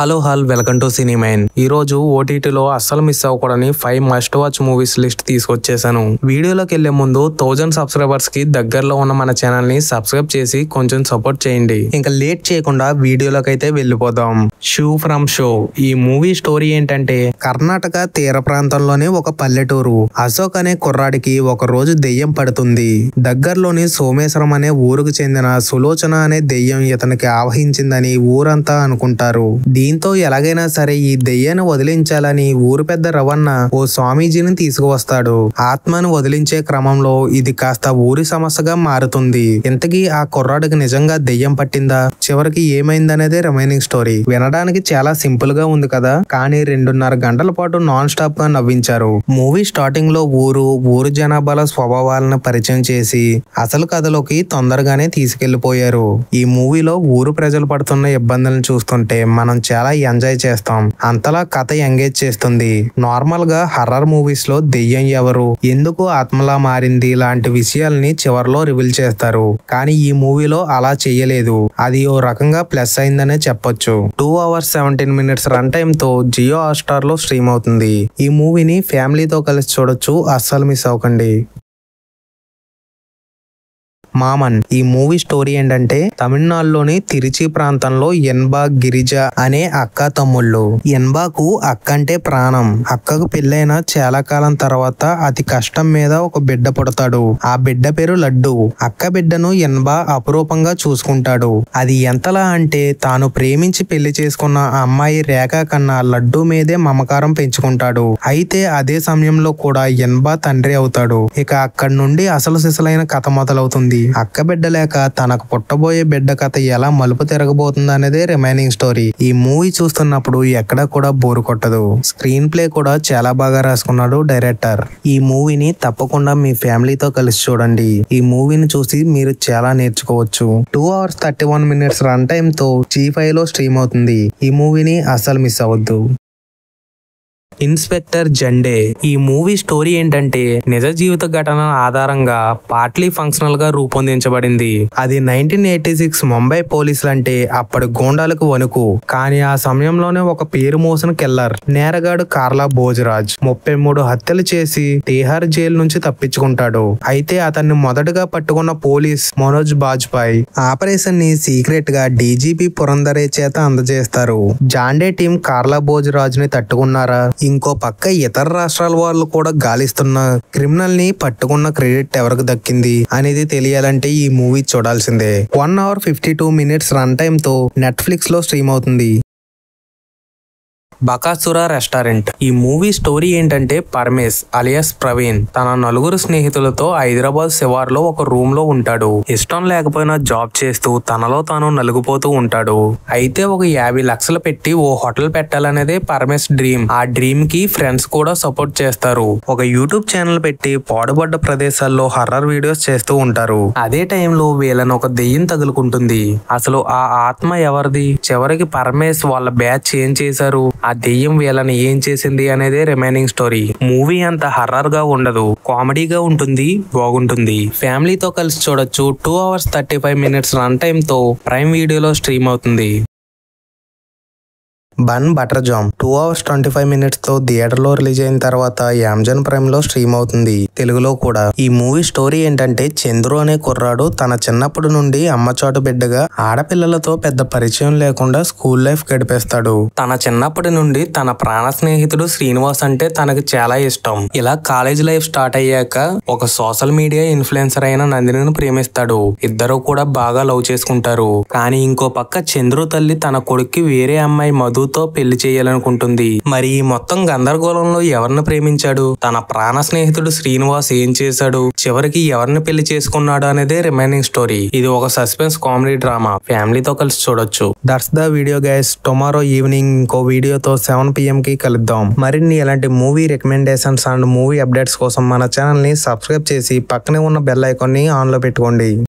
Hello welcome to సినిమైన్. ఈ రోజు ఓటీటీలో అస్సలు మిస్ అవ్వకూడని 5 మస్ట్ వాచ్ మూవీస్ లిస్ట్ తీసుకొచ్చేసాను. వీడియోలోకి వెళ్లే ముందు 1000 సబ్స్క్రైబర్స్ కి దగ్గరలో ఉన్న మన ఛానల్ ని సబ్స్క్రైబ్ చేసి కొంచెం సపోర్ట్ చేయండి. ఇంకా లేట్ చేయకుండా వీడియోలోకి అయితే వెళ్ళిపోదాం. Shoe from show. ఈ మూవీ స్టోరీ ఏంటంటే కర్ణాటక తీర ప్రాంతంలోని ఒక పల్లెటూరు. అశోక్ అనే కుర్రాడికి ఒక రోజు దెయ్యం పడుతుంది. దగ్గరలోని సోమేశ్వరం అనే ఊరుకు చెందిన సులోచన అనే దెయ్యం ఇతనికి ఆవహించిందని ఊరంతా అనుకుంటారు. దీంతో ఎలాగైనా సరే ఈ దెయ్యాన్ని వదిలించాలని ఊరు పెద్ద రవణ ఓ స్వామీజీని తీసుకువస్తాడు. ఆత్మను వదిలించే క్రమంలో ఇది కాస్త ఊరి సమస్యగా మారుతుంది. ఇంతకీ ఆ కుర్రాడికి నిజంగా దెయ్యం పట్టిందా, చివరికి ఏమైందనేదే రిమైనింగ్ స్టోరీ. వినడానికి చాలా సింపుల్ గా ఉంది కదా, కానీ 2.5 గంటల పాటు నాన్ స్టాప్ గా నవ్వించారు. మూవీ స్టార్టింగ్ లో ఊరు జనాభాల స్వభావాలను పరిచయం చేసి అసలు కథలోకి తొందరగానే తీసుకెళ్లిపోయారు. ఈ మూవీలో ఊరు ప్రజలు పడుతున్న ఇబ్బందులను చూస్తుంటే మనం చాలా ఎంజాయ్ చేస్తాం. అంతలా కథ ఎంగేజ్ చేస్తుంది. నార్మల్ గా హర్రర్ మూవీస్ లో దెయ్యం ఎవరు, ఎందుకు ఆత్మలా మారింది లాంటి విషయాల్ని చివరిలో రివీల్ చేస్తారు. కానీ ఈ మూవీలో అలా చెయ్యలేదు. అది ఓ రకంగా ప్లస్ అయిందనే చెప్పొచ్చు. 2 hours 17 minutes రన్ టైమ్ తో జియో హాట్‌స్టార్ లో స్ట్రీమ్ అవుతుంది. ఈ మూవీని ఫ్యామిలీతో కలిసి చూడొచ్చు, అస్సలు మిస్ అవ్వకండి. మామన్. ఈ మూవీ స్టోరీ ఏంటంటే తమిళనాడులోని తిరుచి ప్రాంతంలో ఎన్బా గిరిజ అనే అక్క తమ్ముళ్ళు. ఎన్బాకు అక్క అంటే ప్రాణం. అక్కకు పెళ్ళైన చాలా కాలం తర్వాత అతి కష్టం మీద ఒక బిడ్డ పుడతాడు. ఆ బిడ్డ పేరు లడ్డు. అక్క బిడ్డను ఎన్బా అపురూపంగా చూసుకుంటాడు. అది ఎంతలా అంటే తాను ప్రేమించి పెళ్లి చేసుకున్న అమ్మాయి రేఖ కన్నా లడ్డు మీదే మమకారం పెంచుకుంటాడు. అయితే అదే సమయంలో కూడా ఎన్బా తండ్రి అవుతాడు. ఇక అక్కడి నుండి అసలు సిసలైన కథ మొదలవుతుంది. అక్క బిడ్డ లేక తనకు పుట్టబోయే బిడ్డ కథ ఎలా మలుపు తిరగబోతుంది అనేది రిమైనింగ్ స్టోరీ. ఈ మూవీ చూస్తున్నప్పుడు ఎక్కడా కూడా బోరు కొట్టదు. స్క్రీన్ ప్లే కూడా చాలా బాగా రాసుకున్నాడు డైరెక్టర్. ఈ మూవీని తప్పకుండా మీ ఫ్యామిలీతో కలిసి చూడండి. ఈ మూవీని చూసి మీరు చాలా నేర్చుకోవచ్చు. 2 hours 31 minutes రన్ టైమ్ తో G5 లో స్ట్రీమ్ అవుతుంది. ఈ మూవీని అస్సలు మిస్ అవ్వద్దు. ఇన్స్పెక్టర్ జండే. ఈ మూవీ స్టోరీ ఏంటంటే నిజ జీవిత ఘటన ఆధారంగా పార్ట్లీ ఫంక్షనల్ గా రూపొందించబడింది. అది 1986 ముంబై పోలీసులంటే అప్పటి గూండాలకు వణుకు. కానీ ఆ సమయంలోనే ఒక పేరు మోసిన కిల్లర్ నేరగాడు కార్లా భోజరాజ్ 33 హత్యలు చేసి తిహార్ జైలు నుంచి తప్పించుకుంటాడు. అయితే అతన్ని మొదటగా పట్టుకున్న పోలీస్ మనోజ్ బాజ్పాయ్ ఆపరేషన్ ని సీక్రెట్ గా డీజీపీ పురందరే చేత అందజేస్తారు. జాండే టీం కార్లా భోజరాజ్ ని తట్టుకున్నారా, ఇంకో పక్క ఇతర రాష్ట్రాల వాళ్ళు కూడా గాలిస్తున్న క్రిమినల్ ని పట్టుకున్న క్రెడిట్ ఎవరికి దక్కింది అనేది తెలియాలంటే ఈ మూవీ చూడాల్సిందే. 1 hour 52 minutes రన్ టైమ్ తో నెట్ఫ్లిక్స్ లో స్ట్రీమ్ అవుతుంది. బకాసురా రెస్టారెంట్. ఈ మూవీ స్టోరీ ఏంటంటే పరమేశ్ అలియాస్ ప్రవీణ్ తన 4 స్నేహితులతో హైదరాబాద్ శివార్లో ఒక రూమ్ లో ఉంటాడు. ఇష్టం లేకపోయినా జాబ్ చేస్తూ తనలో తాను నలుగుపోతూ ఉంటాడు. అయితే ఒక 50 లక్షలు పెట్టి ఓ హోటల్ పెట్టాలనేదే పరమేశ్ డ్రీమ్. ఆ డ్రీమ్ కి ఫ్రెండ్స్ కూడా సపోర్ట్ చేస్తారు. ఒక యూట్యూబ్ ఛానల్ పెట్టి పాడుబడ్డ ప్రదేశాల్లో హర్రర్ వీడియోస్ చేస్తూ ఉంటారు. అదే టైంలో వీళ్ళని ఒక దెయ్యం తగులుకుంటుంది. అసలు ఆ ఆత్మ ఎవరిది, చివరికి పరమేశ్ వాళ్ళ బ్యాచ్ ఏం చేశారు, ఆ దెయ్యం వీళ్ళని ఏం చేసింది అనేదే రిమైనింగ్ స్టోరీ. మూవీ అంత హర్రర్ గా ఉండదు, కామెడీగా ఉంటుంది, బాగుంటుంది. ఫ్యామిలీతో కలిసి చూడొచ్చు. 2 hours 35 minutes రన్ టైమ్ తో ప్రైమ్ వీడియోలో స్ట్రీమ్ అవుతుంది. Bun butter jam. 2 hours 25 minutes తో థియేటర్ లో రిలీజ్ అయిన తర్వాత అమెజాన్ ప్రైమ్ లో స్ట్రీమ్ అవుతుంది, తెలుగులో కూడా. ఈ మూవీ స్టోరీ ఏంటంటే చంద్రు అనే కుర్రాడు తన చిన్నప్పటి నుండి అమ్మచాటు బిడ్డగా ఆడపిల్లలతో పెద్ద పరిచయం లేకుండా స్కూల్ లైఫ్ గడిపేస్తాడు. తన చిన్నప్పటి నుండి తన ప్రాణ స్నేహితుడు శ్రీనివాస్ అంటే తనకి చాలా ఇష్టం. ఇలా కాలేజ్ లైఫ్ స్టార్ట్ అయ్యాక ఒక సోషల్ మీడియా ఇన్ఫ్లుయెన్సర్ అయిన నందినిని ప్రేమిస్తాడు. ఇద్దరు కూడా బాగా లవ్ చేసుకుంటారు. కానీ ఇంకో పక్క చంద్రు తల్లి తన కొడుక్కి వేరే అమ్మాయి మధుతో పెళ్లి చేయాలనుకుంటుంది. మరి ఈ మొత్తం గందరగోళంలో ఎవరిని ప్రేమించాడు, తన ప్రాణ స్నేహితుడు శ్రీనివాస్ ఏం చేశాడు, చివరికి ఎవరిని పెళ్లి చేసుకున్నాడు అనేదే రిమైనింగ్ స్టోరీ. ఇది ఒక సస్పెన్స్ కామెడీ డ్రామా. ఫ్యామిలీతో కలిసి చూడొచ్చు. That's the video guys. Tomorrow evening ఇంకో వీడియోతో 7 PM కి కలుద్దాం. మరిన్ని ఇలాంటి movie recommendations and movie updates కోసం మన ఛానల్ ని సబ్స్క్రైబ్ చేసి పక్కనే ఉన్న బెల్ ఐకాన్ ని ఆన్ లో పెట్టుకోండి.